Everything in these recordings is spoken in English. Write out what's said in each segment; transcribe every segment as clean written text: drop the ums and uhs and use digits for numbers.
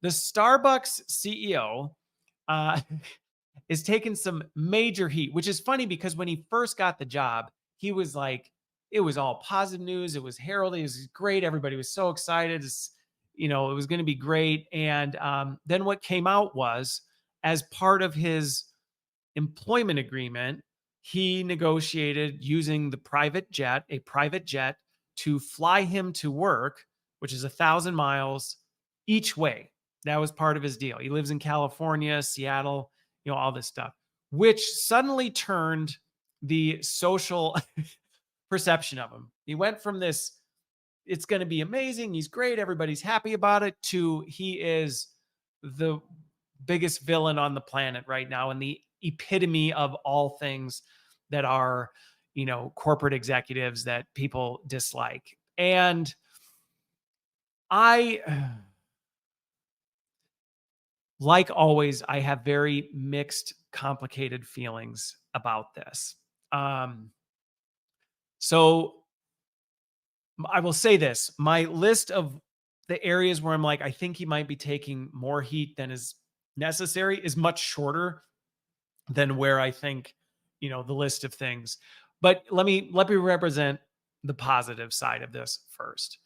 The Starbucks CEO uh, is taking some major heat, which is funny because when he first got the job, he was like, it was all positive news. It was heralded. It was great. Everybody was so excited. It was going to be great. And then what came out was, as part of his employment agreement, he negotiated using a private jet to fly him to work, which is 1,000 miles each way. That was part of his deal. He lives in California, Seattle, all this stuff, which suddenly turned the social perception of him. He went from this, it's going to be amazing, he's great, everybody's happy about it, to he is the biggest villain on the planet right now and the epitome of all things that are, corporate executives that people dislike. And I, like always, I have very mixed, complicated feelings about this. So I will say this, my list of the areas where I'm like, I think he might be taking more heat than is necessary is much shorter than where I think, the list of things. But let me represent the positive side of this first.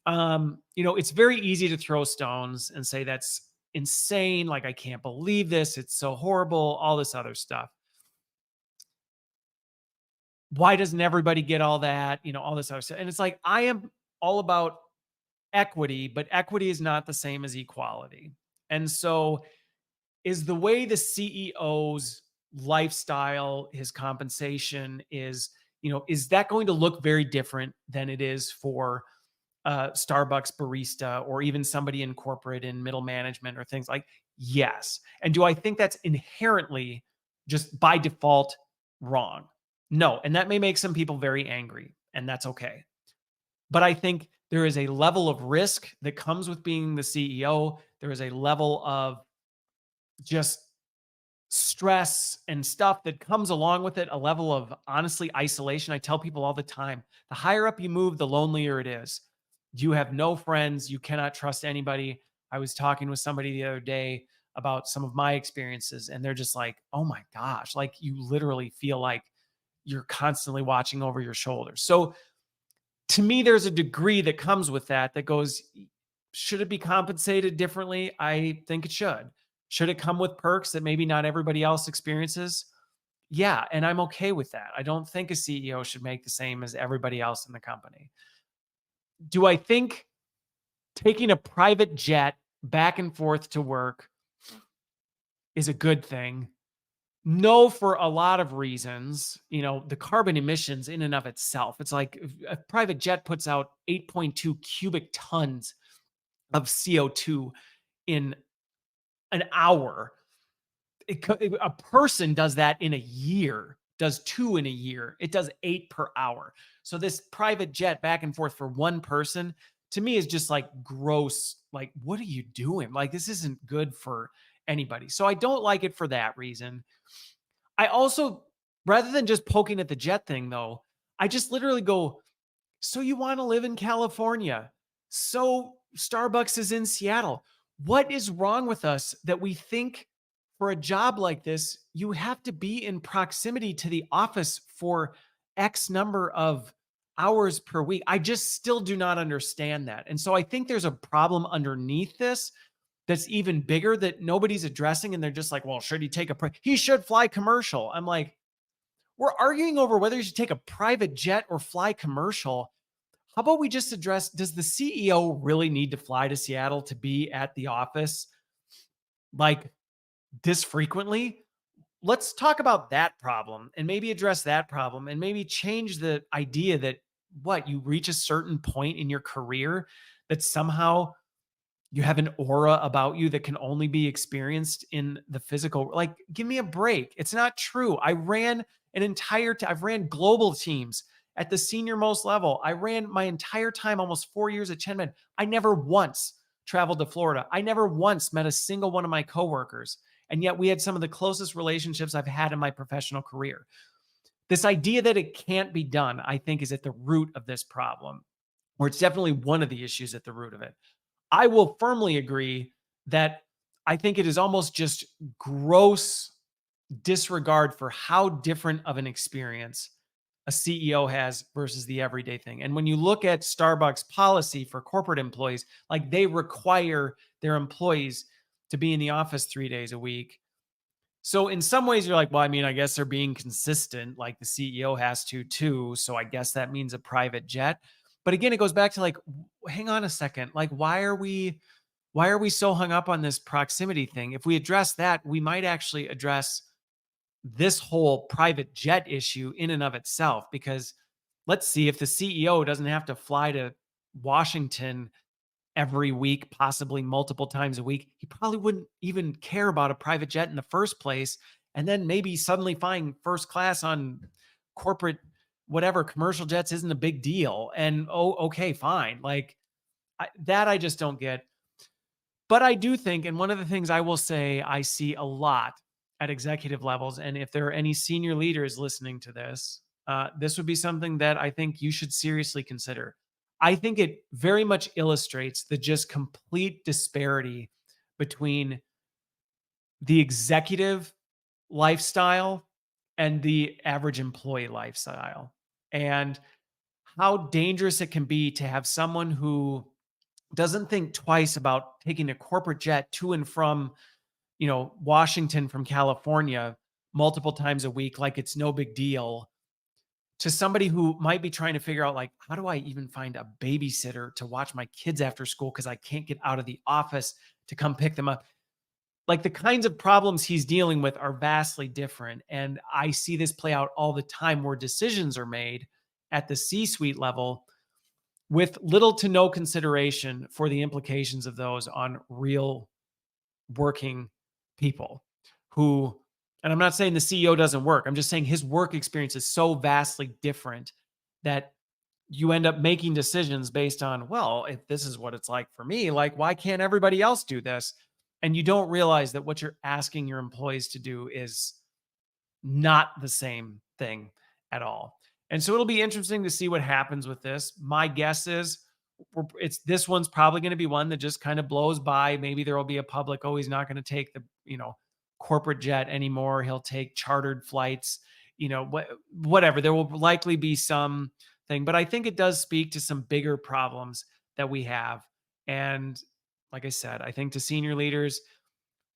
It's very easy to throw stones and say that's insane. Like, I can't believe this. It's so horrible, all this other stuff. Why doesn't everybody get all that? All this other stuff. And it's like, I am all about equity, but equity is not the same as equality. And so, is the way the CEO's lifestyle, his compensation is that going to look very different than it is for Starbucks barista or even somebody in corporate in middle management or things like? Yes. And do I think that's inherently just by default wrong? No. And that may make some people very angry, and that's okay. But I think there is a level of risk that comes with being the CEO. There is a level of just stress and stuff that comes along with it, a level of, honestly, isolation. I tell people all the time, the higher up you move, the lonelier it is. You have no friends. You cannot trust anybody. I was talking with somebody the other day about some of my experiences, and they're just like, oh my gosh, like, you literally feel like you're constantly watching over your shoulders. So to me, there's a degree that comes with that goes, should it be compensated differently? I think it should. Should it come with perks that maybe not everybody else experiences? Yeah, and I'm okay with that. I don't think a CEO should make the same as everybody else in the company. Do I think taking a private jet back and forth to work is a good thing? No, for a lot of reasons. The carbon emissions in and of itself, it's like a private jet puts out 8.2 cubic tons of CO2 in an hour. A person does that in a year, does 2 in a year. It does 8 per hour. So this private jet back and forth for one person, to me, is just like gross. Like, what are you doing? Like, this isn't good for anybody. So I don't like it for that reason. I also, rather than just poking at the jet thing, though, I just literally go, so you want to live in California? So Starbucks is in Seattle. What is wrong with us that we think for a job like this, you have to be in proximity to the office for X number of hours per week? I just still do not understand that. And so I think there's a problem underneath this that's even bigger that nobody's addressing. And they're just like, well, should he take he should fly commercial? I'm like, we're arguing over whether you should take a private jet or fly commercial. How about we just address, does the CEO really need to fly to Seattle to be at the office like this frequently? Let's talk about that problem and maybe address that problem and maybe change the idea that you reach a certain point in your career that somehow you have an aura about you that can only be experienced in the physical. Like, give me a break. It's not true. I've ran global teams at the senior most level. I ran my entire time, almost 4 years at Chenmed. I never once traveled to Florida. I never once met a single one of my coworkers. And yet we had some of the closest relationships I've had in my professional career. This idea that it can't be done, I think, is at the root of this problem, or it's definitely one of the issues at the root of it. I will firmly agree that I think it is almost just gross disregard for how different of an experience a CEO has versus the everyday thing. And when you look at Starbucks policy for corporate employees, like they require their employees to be in the office 3 days a week. So in some ways, you're like, well, I mean, I guess they're being consistent, like the CEO has to too. So I guess that means a private jet. But again, it goes back to like, hang on a second. Like, why are we so hung up on this proximity thing? If we address that, we might actually address this whole private jet issue in and of itself. Because let's see, if the CEO doesn't have to fly to Washington every week, possibly multiple times a week, he probably wouldn't even care about a private jet in the first place. And then maybe suddenly flying first class on corporate, whatever, commercial jets isn't a big deal. And oh, okay, fine. Like that, I just don't get. But I do think, and one of the things I will say I see a lot at executive levels, and if there are any senior leaders listening to this, this would be something that I think you should seriously consider. I think it very much illustrates the just complete disparity between the executive lifestyle and the average employee lifestyle, and how dangerous it can be to have someone who doesn't think twice about taking a corporate jet to and from, Washington from California multiple times a week like it's no big deal, to somebody who might be trying to figure out, like, how do I even find a babysitter to watch my kids after school because I can't get out of the office to come pick them up. Like the kinds of problems he's dealing with are vastly different. And I see this play out all the time where decisions are made at the C-suite level with little to no consideration for the implications of those on real working people who, and I'm not saying the CEO doesn't work. I'm just saying his work experience is so vastly different that you end up making decisions based on, well, if this is what it's like for me, like, why can't everybody else do this? And you don't realize that what you're asking your employees to do is not the same thing at all. And so it'll be interesting to see what happens with this. My guess is it's this one's probably going to be one that just kind of blows by. Maybe there will be a public, oh, he's not going to take the, corporate jet anymore. He'll take chartered flights, whatever. There will likely be some thing, but I think it does speak to some bigger problems that we have. And like I said, I think to senior leaders,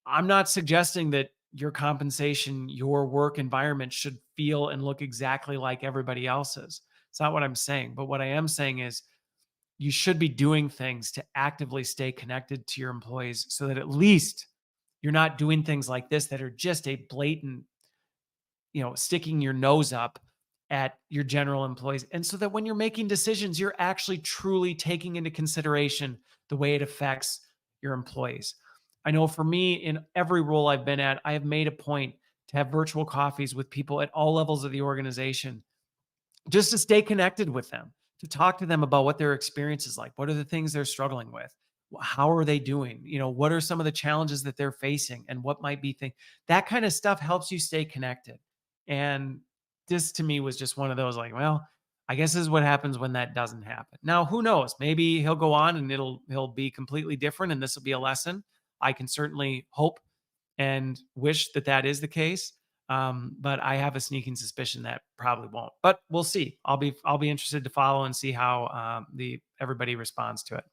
I'm not suggesting that your compensation, your work environment should feel and look exactly like everybody else's. It's not what I'm saying. But what I am saying is you should be doing things to actively stay connected to your employees so that at least you're not doing things like this that are just a blatant, sticking your nose up at your general employees. And so that when you're making decisions, you're actually truly taking into consideration the way it affects your employees. I know for me, in every role I've been at, I have made a point to have virtual coffees with people at all levels of the organization just to stay connected with them, to talk to them about what their experience is like. What are the things they're struggling with? How are they doing? What are some of the challenges that they're facing and what might be things that kind of stuff helps you stay connected. And this to me was just one of those like, well, I guess this is what happens when that doesn't happen. Now, who knows? Maybe he'll go on and he'll be completely different and this will be a lesson. I can certainly hope and wish that that is the case. But I have a sneaking suspicion that probably won't. But we'll see. I'll be interested to follow and see how the everybody responds to it.